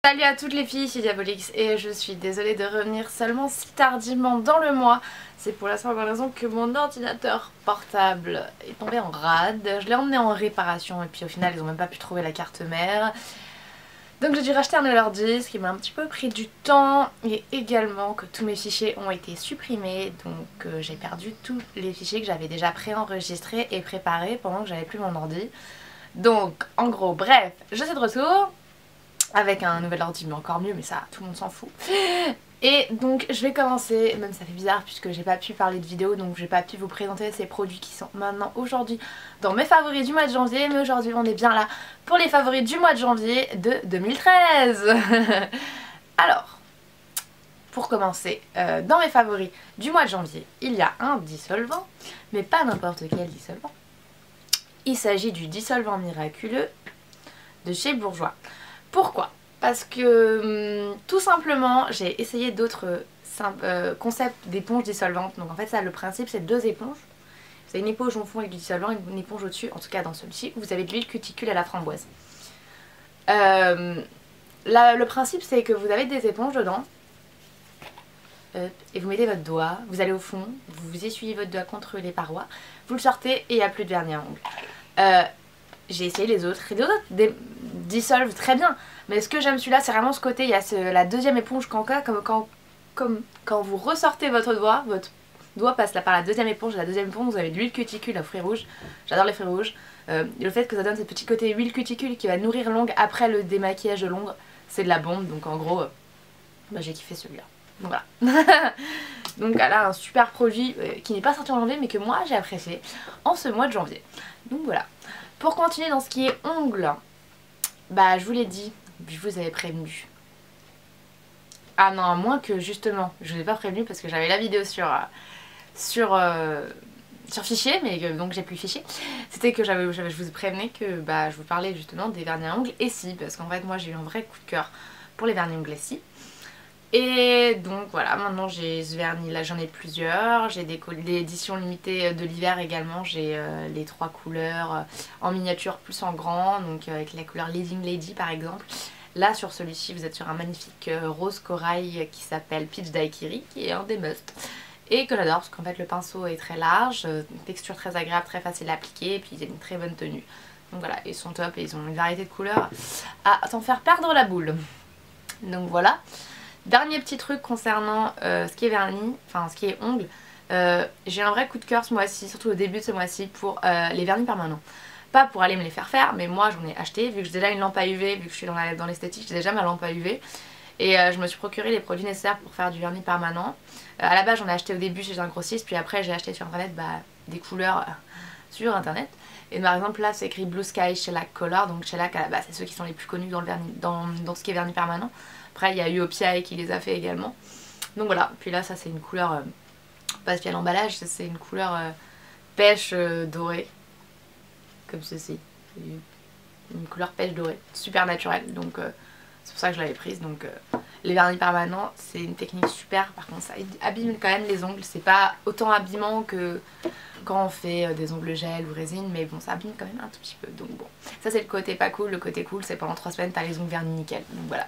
Salut à toutes les filles, ici Diabolix et je suis désolée de revenir seulement si tardivement dans le mois. C'est pour la simple raison que mon ordinateur portable est tombé en rade. Je l'ai emmené en réparation et puis au final ils ont même pas pu trouver la carte mère. Donc j'ai dû racheter un nouvel ordi, ce qui m'a un petit peu pris du temps, et également que tous mes fichiers ont été supprimés, donc j'ai perdu tous les fichiers que j'avais déjà préenregistrés et préparés pendant que j'avais plus mon ordi. Donc en gros, bref, je suis de retour avec un nouvel ordi, mais encore mieux, mais ça tout le monde s'en fout. Et donc je vais commencer, même ça fait bizarre puisque j'ai pas pu parler de vidéo, donc j'ai pas pu vous présenter ces produits qui sont maintenant aujourd'hui dans mes favoris du mois de janvier, mais aujourd'hui on est bien là pour les favoris du mois de janvier de 2013. Alors, pour commencer, dans mes favoris du mois de janvier, il y a un dissolvant, mais pas n'importe quel dissolvant. Il s'agit du dissolvant miraculeux de chez Bourjois. Pourquoi ? Parce que tout simplement j'ai essayé d'autres concepts d'éponges dissolvantes. Donc en fait ça, le principe c'est deux éponges. Vous avez une éponge au fond avec du dissolvant et une éponge au dessus. En tout cas dans celui-ci vous avez de l'huile cuticule à la framboise. Le principe c'est que vous avez des éponges dedans. Et vous mettez votre doigt, vous allez au fond, vous essuyez votre doigt contre les parois, vous le sortez et il n'y a plus de vernis à ongles. J'ai essayé les autres et les autres dissolvent très bien, mais ce que j'aime celui-là c'est vraiment ce côté, il y a la deuxième éponge comme quand vous ressortez votre doigt passe là par la deuxième éponge, et la deuxième éponge vous avez de l'huile cuticule à fruits rouges, j'adore les fruits rouges, le fait que ça donne ce petit côté huile cuticule qui va nourrir l'ongle après le démaquillage de l'ongle, c'est de la bombe, donc en gros j'ai kiffé celui-là. Donc voilà. Donc là un super produit qui n'est pas sorti en janvier mais que moi j'ai apprécié en ce mois de janvier. Donc voilà. Pour continuer dans ce qui est ongles, bah je vous l'ai dit, je vous avais prévenu. Ah non, à moins que justement, je vous ai pas prévenu parce que j'avais la vidéo sur fichier, mais donc j'ai plus le fichier. C'était que je vous prévenais que bah, je vous parlais justement des vernis à ongles Essie, parce qu'en fait moi j'ai eu un vrai coup de cœur pour les vernis à ongles Essie. Et donc voilà, maintenant j'ai ce vernis là, j'en ai plusieurs, j'ai des éditions limitées de l'hiver également, j'ai les 3 couleurs en miniature plus en grand, donc avec la couleur Leading Lady par exemple. Là sur celui-ci vous êtes sur un magnifique rose corail qui s'appelle Peach Daiquiri, qui est un des must. Et que j'adore parce qu'en fait le pinceau est très large, une texture très agréable, très facile à appliquer, et puis il a une très bonne tenue. Donc voilà, ils sont top et ils ont une variété de couleurs à t'en faire perdre la boule. Donc voilà. Dernier petit truc concernant ce qui est vernis, enfin ce qui est ongles, j'ai un vrai coup de cœur ce mois-ci, surtout au début de ce mois-ci, pour les vernis permanents. Pas pour aller me les faire, mais moi j'en ai acheté, vu que j'ai déjà une lampe à UV, vu que je suis dans l'esthétique, j'ai déjà ma lampe à UV. Et je me suis procuré les produits nécessaires pour faire du vernis permanent. À la base j'en ai acheté au début chez un grossiste, puis après j'ai acheté sur internet des couleurs sur internet. Et par exemple là c'est écrit Blue Sky Shellac Color, donc Shellac c'est ceux qui sont les plus connus dans, dans ce qui est vernis permanent. Après il y a UOPI qui les a fait également. Donc voilà, puis là ça c'est une couleur, parce qu'il y a l'emballage, c'est une couleur pêche dorée, comme ceci. Une couleur pêche dorée, super naturelle, donc c'est pour ça que je l'avais prise. Donc les vernis permanents c'est une technique super, par contre ça abîme quand même les ongles, c'est pas autant abîmant que quand on fait des ongles gel ou résine, mais bon ça abîme quand même un tout petit peu, donc bon ça c'est le côté pas cool. Le côté cool c'est pendant 3 semaines t'as les ongles vernis nickel, donc voilà.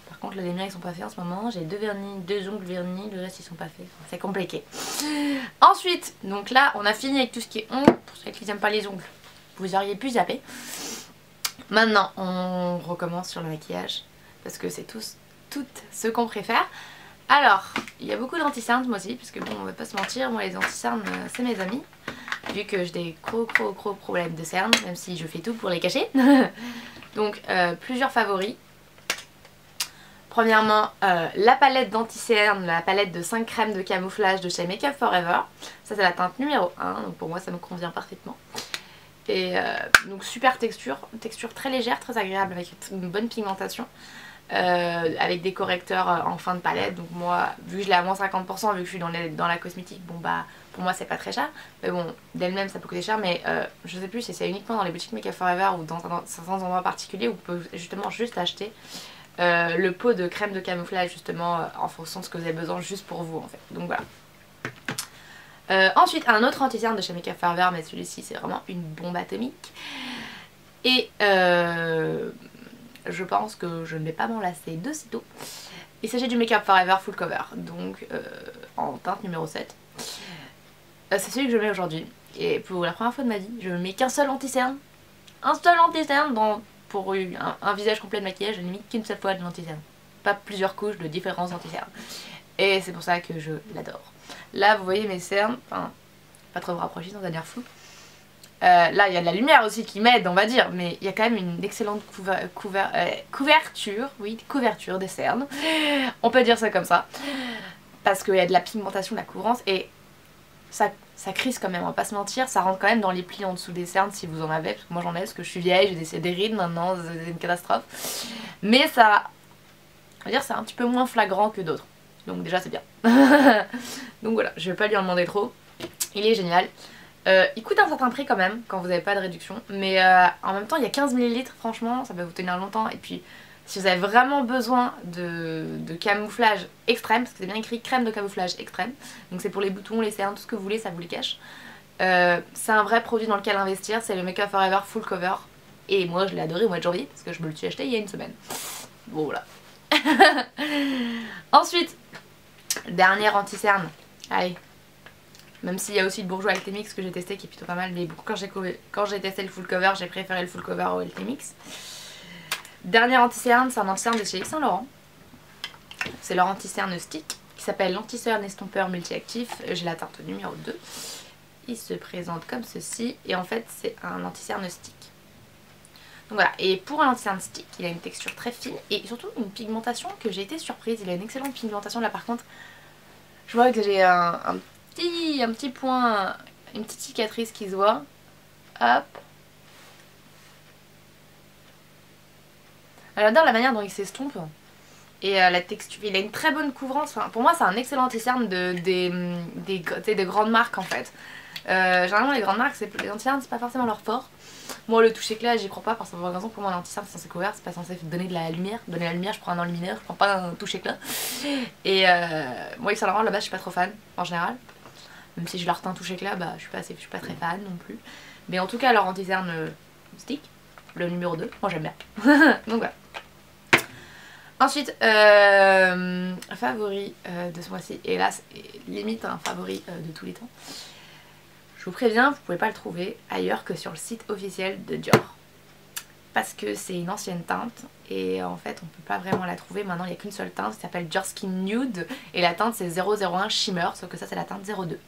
Par contre là, les miens ils sont pas faits en ce moment, j'ai deux ongles vernis, le reste ils sont pas faits, enfin, c'est compliqué. Ensuite, donc là on a fini avec tout ce qui est ongles, pour ceux qui n'aiment pas les ongles vous auriez pu zapper. Maintenant on recommence sur le maquillage, parce que c'est tout ce qu'on préfère. Alors, il y a beaucoup d'anti-cernes moi aussi, parce que bon on va pas se mentir, moi les anti-cernes c'est mes amis, vu que j'ai des gros problèmes de cernes, même si je fais tout pour les cacher. Donc plusieurs favoris. Premièrement la palette d'anti-cernes, la palette de 5 crèmes de camouflage de chez Make Up For Ever. Ça c'est la teinte numéro 1, donc pour moi ça me convient parfaitement. Et donc super texture très légère, très agréable, avec une bonne pigmentation. Avec des correcteurs en fin de palette, donc moi vu que je l'ai à moins 50%, vu que je suis dans la cosmétique, bon bah pour moi c'est pas très cher, mais bon d'elle-même ça peut coûter cher, mais je sais plus si c'est uniquement dans les boutiques Make Up For Ever ou dans certains endroits particuliers où vous pouvez justement juste acheter le pot de crème de camouflage justement en fonction de ce que vous avez besoin juste pour vous en fait, donc voilà. Ensuite un autre anti-cerne de chez Make Up For Ever, mais celui-ci c'est vraiment une bombe atomique. Et je pense que je ne vais pas m'en lasser de sitôt. Il s'agit du Make Up Forever Full Cover, donc en teinte numéro 7. C'est celui que je mets aujourd'hui. Et pour la première fois de ma vie, je ne mets qu'un seul anti-cerne. Un seul anti-cerne pour un visage complet de maquillage, je n'ai mis qu'une seule fois de l'anti-cerne. Pas plusieurs couches de différents anti-cernes. Et c'est pour ça que je l'adore. Là, vous voyez mes cernes, enfin, pas trop me rapprocher sans dire flou. Là, il y a de la lumière aussi qui m'aide, on va dire, mais il y a quand même une excellente couverture, oui, couverture des cernes. On peut dire ça comme ça. Parce qu'il y a de la pigmentation, de la couvrance, et ça crise quand même, on va pas se mentir, ça rentre quand même dans les plis en dessous des cernes si vous en avez, parce que moi j'en ai, parce que je suis vieille, j'ai des rides maintenant, c'est une catastrophe. Mais ça, on va dire, c'est un petit peu moins flagrant que d'autres. Donc déjà c'est bien. Donc voilà, je vais pas lui en demander trop. Il est génial. Il coûte un certain prix quand même quand vous n'avez pas de réduction. Mais en même temps il y a 15 ml, franchement ça va vous tenir longtemps. Et puis si vous avez vraiment besoin de camouflage extrême, parce que c'est bien écrit crème de camouflage extrême. Donc c'est pour les boutons, les cernes, tout ce que vous voulez, ça vous les cache. C'est un vrai produit dans lequel investir, c'est le Make Up Forever Full Cover. Et moi je l'ai adoré au mois de janvier parce que je me le suis acheté il y a une semaine. Bon voilà. Ensuite, dernier anti-cerne. Allez. Même s'il y a aussi le Bourjois LT-Mix que j'ai testé qui est plutôt pas mal. Mais bon, quand j'ai testé le full cover, j'ai préféré le full cover au LT-Mix. Dernier anti-cerne, c'est un anti-cerne de chez Yves Saint Laurent. C'est leur anti-cerne stick qui s'appelle l'anti-cerne estompeur multi-actif. J'ai la teinte numéro 2. Il se présente comme ceci. Et en fait, c'est un anti-cerne stick. Donc voilà, et pour un anti-cerne stick, il a une texture très fine et surtout une pigmentation que j'ai été surprise. Il a une excellente pigmentation. Là par contre, je vois que j'ai un petit point, une petite cicatrice qui se voit. Hop. J'adore la manière dont il s'estompe. Et la texture, il a une très bonne couvrance. Enfin, pour moi c'est un excellent anti-cerne des grandes marques en fait. Généralement les grandes marques, les anti-cernes c'est pas forcément leur fort. Moi le toucher éclat j'y crois pas parce que par exemple pour moi l'anti-cerne c'est censé couvert, c'est pas censé donner de la lumière. Donner la lumière je prends un enlumineur, je prends pas un toucher éclat. Et moi Yves Saint Laurent à la base je suis pas trop fan en général. Même si je leur teins toucher éclat, bah je suis pas très fan non plus. Mais en tout cas leur anti-cerne stick, le numéro 2, moi j'aime bien. Donc voilà. Ensuite, favori de ce mois-ci, et là c'est limite un favori de tous les temps. Je vous préviens, vous pouvez pas le trouver ailleurs que sur le site officiel de Dior. Parce que c'est une ancienne teinte et en fait on peut pas vraiment la trouver. Maintenant il n'y a qu'une seule teinte qui s'appelle Dior Skin Nude et la teinte c'est 001 Shimmer, sauf que ça c'est la teinte 02.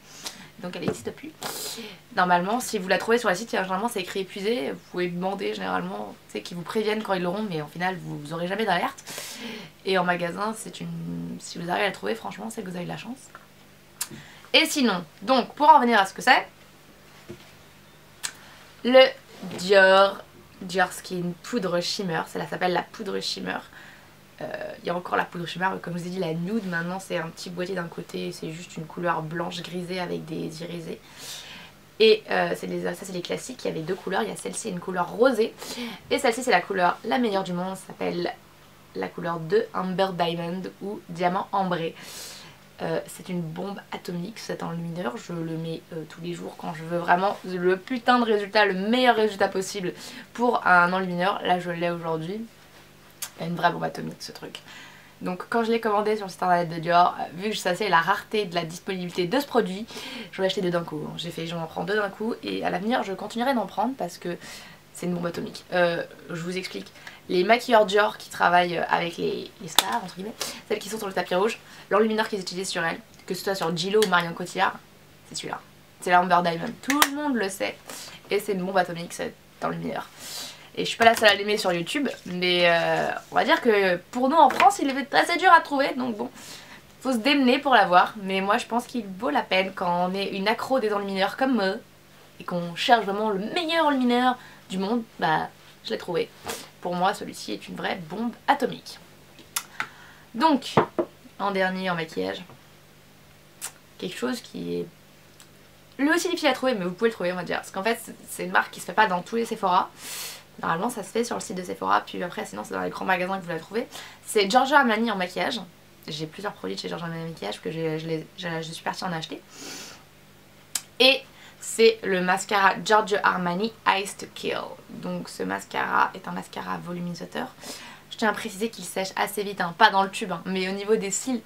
Donc elle n'existe plus. Normalement si vous la trouvez sur le site, généralement c'est écrit épuisé. Vous pouvez demander généralement qu'ils vous préviennent quand ils l'auront, mais au final vous aurez jamais d'alerte. Et en magasin c'est une... si vous arrivez à la trouver, franchement c'est que vous avez de la chance. Et sinon, donc pour en revenir à ce que c'est, le Dior Skin Poudre Shimmer, ça s'appelle la poudre Shimmer. Il y a encore la poudre Shimmer, comme je vous ai dit la nude maintenant c'est un petit boîtier d'un côté, c'est juste une couleur blanche grisée avec des irisés. Et ça c'est les classiques, il y avait deux couleurs, il y a celle-ci une couleur rosée et celle-ci c'est la couleur la meilleure du monde, ça s'appelle la couleur 2 Amber Diamond ou diamant ambré. C'est une bombe atomique cet enlumineur, je le mets tous les jours quand je veux vraiment le putain de résultat, le meilleur résultat possible pour un enlumineur. Là je l'ai aujourd'hui, il y a une vraie bombe atomique ce truc. Donc quand je l'ai commandé sur le site internet de Dior, vu que je savais la rareté de la disponibilité de ce produit, je l'ai acheté deux d'un coup. J'ai fait j'en prends deux d'un coup et à l'avenir je continuerai d'en prendre parce que c'est une bombe atomique. Je vous explique. Les maquilleurs Dior qui travaillent avec les stars, entre guillemets, celles qui sont sur le tapis rouge, l'enlumineur qu'ils utilisent sur elles, que ce soit sur Gillo ou Marion Cotillard, c'est celui-là. C'est l'Amber Diamond. Tout le monde le sait. Et c'est une bombe atomique cet enlumineur. Et je suis pas la seule à l'aimer sur YouTube, mais on va dire que pour nous en France, il est assez dur à trouver, donc bon, faut se démener pour l'avoir. Mais moi je pense qu'il vaut la peine quand on est une accro des enlumineurs comme moi, et qu'on cherche vraiment le meilleur enlumineur du monde, bah je l'ai trouvé. Pour moi celui-ci est une vraie bombe atomique. Donc, en dernier en maquillage, quelque chose qui est lui aussi difficile à trouver, mais vous pouvez le trouver on va dire. Parce qu'en fait c'est une marque qui se fait pas dans tous les Sephora. Normalement ça se fait sur le site de Sephora, puis après sinon c'est dans les grands magasins que vous la trouvez. C'est Giorgio Armani en maquillage. J'ai plusieurs produits de chez Giorgio Armani en maquillage que je suis partie en acheter. Et c'est le mascara Giorgio Armani Ice to Kill. Donc ce mascara est un mascara volumisateur. tiens à préciser qu'il sèche assez vite, hein, pas dans le tube, hein, mais au niveau des cils,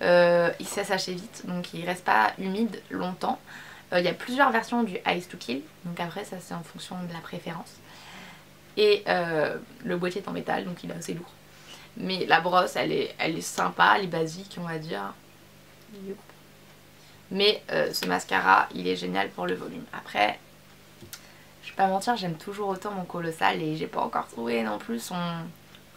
il sèche assez vite, donc il reste pas humide longtemps. Il y a plusieurs versions du Ice to Kill, donc après ça c'est en fonction de la préférence. Et le boîtier est en métal, donc il est assez lourd. Mais la brosse, elle est sympa, elle est basique, on va dire. Mais ce mascara, il est génial pour le volume. Après, je vais pas mentir, j'aime toujours autant mon Colossal et j'ai pas encore trouvé non plus son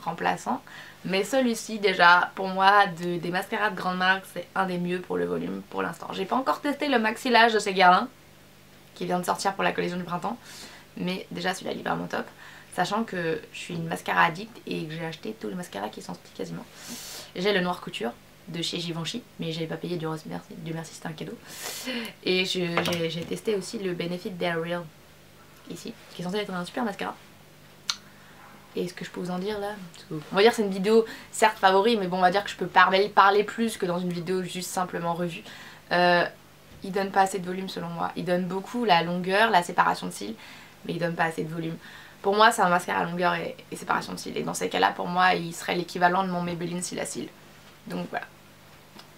remplaçant. Mais celui-ci, déjà, pour moi, des mascaras de grande marque, c'est un des mieux pour le volume pour l'instant. J'ai pas encore testé le Maxi Lash de chez Guerlain, qui vient de sortir pour la collection du printemps. Mais déjà, celui-là, il est vraiment top. Sachant que je suis une mascara addict et que j'ai acheté tous les mascaras qui sont sortis quasiment. J'ai le Noir Couture de chez Givenchy, mais j'avais pas payé, Dieu merci, c'était un cadeau. Et j'ai testé aussi le Benefit They're Real, ici, qui est censé être un super mascara. Et ce que je peux vous en dire là, on va dire que c'est une vidéo certes favori, mais bon, on va dire que je peux parler plus que dans une vidéo juste simplement revue. Il donne pas assez de volume selon moi. Il donne beaucoup la longueur, la séparation de cils, mais il donne pas assez de volume. Pour moi, c'est un mascara à longueur et séparation de cils. Et dans ces cas-là, pour moi, il serait l'équivalent de mon Maybelline Cils à Cils. Donc voilà.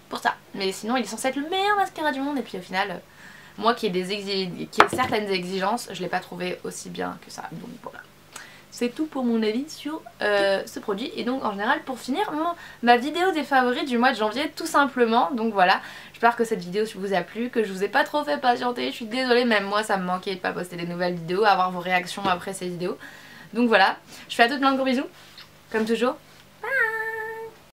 Pour ça. Mais sinon, il est censé être le meilleur mascara du monde. Et puis au final, moi qui ai certaines exigences, je l'ai pas trouvé aussi bien que ça. Donc voilà. C'est tout pour mon avis sur ce produit. Et donc en général, pour finir, ma vidéo des favoris du mois de janvier, tout simplement. Donc voilà, j'espère que cette vidéo vous a plu, que je vous ai pas trop fait patienter. Je suis désolée, même moi ça me manquait de pas poster des nouvelles vidéos, avoir vos réactions après ces vidéos. Donc voilà, je fais à toutes plein de gros bisous, comme toujours.